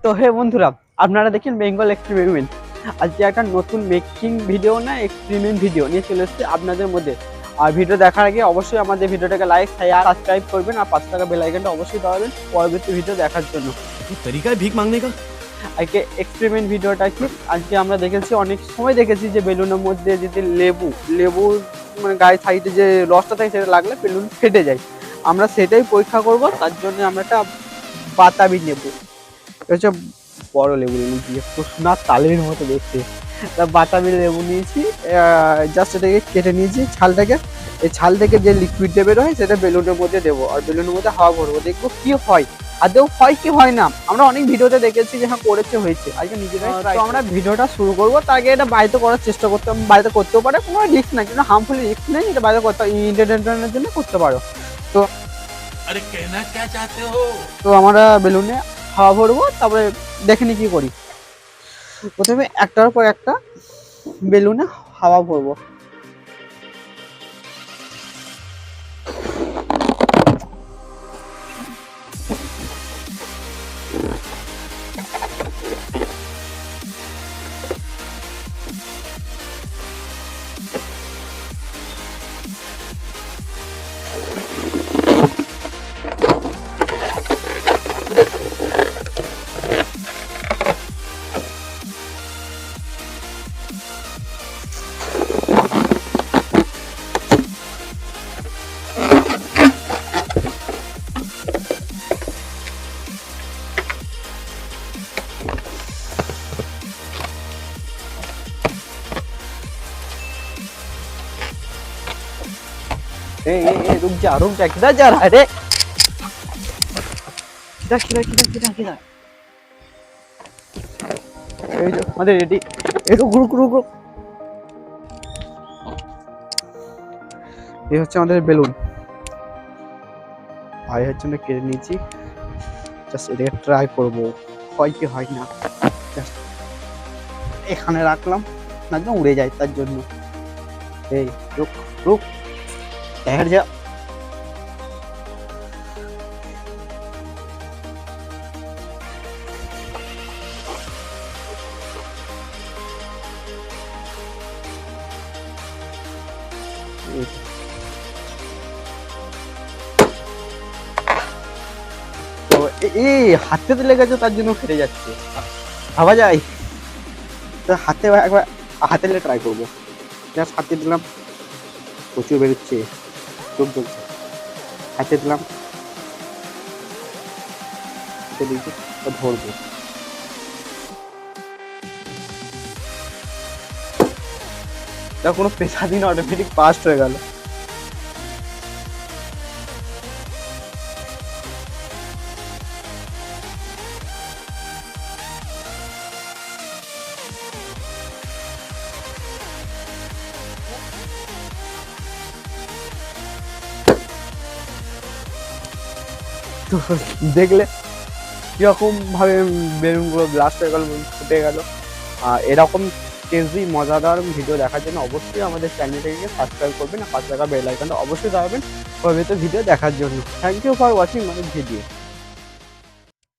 তো হে বন্ধুরা, আপনারা দেখেন বেঙ্গল এক্সপেরিমেন্ট। আজকে একটা নতুন মেকিং ভিডিও না এক্সপেরিমেন্ট ভিডিও নিয়ে চলে এসেছি আপনাদের মধ্যে। আর ভিডিও দেখার আগে অবশ্যই আমাদের ভিডিওটাকে লাইক শেয়ার সাবস্ক্রাইব করবেন আর 5 টাকা বেল আইকনটা অবশ্যই দাবাবেন পরবর্তী ভিডিও দেখার জন্য। তরিকা ভিক মাংনে কা আজকে এক্সপেরিমেন্ট ভিডিওটা কি, আজকে আমরা দেখেছি অনেক সময় দেখেছি যে বেলুনের মধ্যে যদি লেবু মানে গায়ে সাইডে যে রসটা থাকে সেটা লাগলে বেলুন ফেটে যায়। আমরা সেটাই পরীক্ষা করব, তার জন্য আমরা একটা বাতাবি নেবো, হচ্ছে বড় লেবু নিয়েছি, একটু সোনার তালের মতো দেখতে। বাতাবি লেবু নিয়েছি, জাস্ট এটাকে কেটে নিয়েছি ছালটাকে। এই ছাল থেকে যে লিকুইডটা বের হয় সেটা বেলুনের মধ্যে দেবো আর বেলুনের মধ্যে হাওয়া ভরবো, দেখবো কি হয়। আদৌ হয় কি হয় না, আমরা অনেক ভিডিওতে দেখেছি যে হ্যাঁ করেছে হয়েছে, আজকে নিজেরাই। তো আমরা ভিডিওটা শুরু করবো, তার আগে এটা বাড়িতে করার চেষ্টা করতে, বাড়িতে করতেও পারে, কোনো রিস্ক না, কিন্তু হার্মফুল রিস্ক নেই, এটা বাড়িতে করতে এন্টারটেনমেন্টের জন্য করতে পারো। তো আরে কেনা কে চাতে হো, তো আমরা বেলুনে হাওয়া ভরবো, তারপরে দেখে নি কি করি। প্রথমে একটার পর একটা বেলুনে হাওয়া ভরবো। रुक जा किधर जा रहा है रे, किधर এই যে আমাদের রেডি। রুক এই হচ্ছে আমাদের বেলুন, আর হচ্ছে আমরা কেটে নিয়েছি। জাস্ট এটাকে ট্রাই করবো হয় কি হয় না। জাস্ট এখানে রাখলাম না যেন উড়ে যায়, তার জন্য। এই রুক ठहर जा। তো এই হাতে লেগে গেছে, তার জন্য ফেটে যাচ্ছে, ভাবা যায়। তো হাতে একবার হাতে লেগে ট্রাই করবো। জাস্ট হাতে দিলাম, প্রচুর বেরোচ্ছে, চোখ জ্বলছে। হাতে দিলাম, ধরবো। তা কোনো পেশা দিন অটোমেটিক পাস্ট হয়ে গেল। তো দেখলে কিরকম ভাবে বেলুনগুলো ব্লাস্ট হয়ে গেল, ফুটে গেল। আর এরকম টেস্টি মজাদার ভিডিও দেখার জন্য অবশ্যই আমাদের চ্যানেলটিকে সাবস্ক্রাইব করবেন আর 5 টাকা বেল আইকনটা অবশ্যই দাবাবেন পরবর্তী ভিডিও দেখার জন্য। Thank you for watching my video.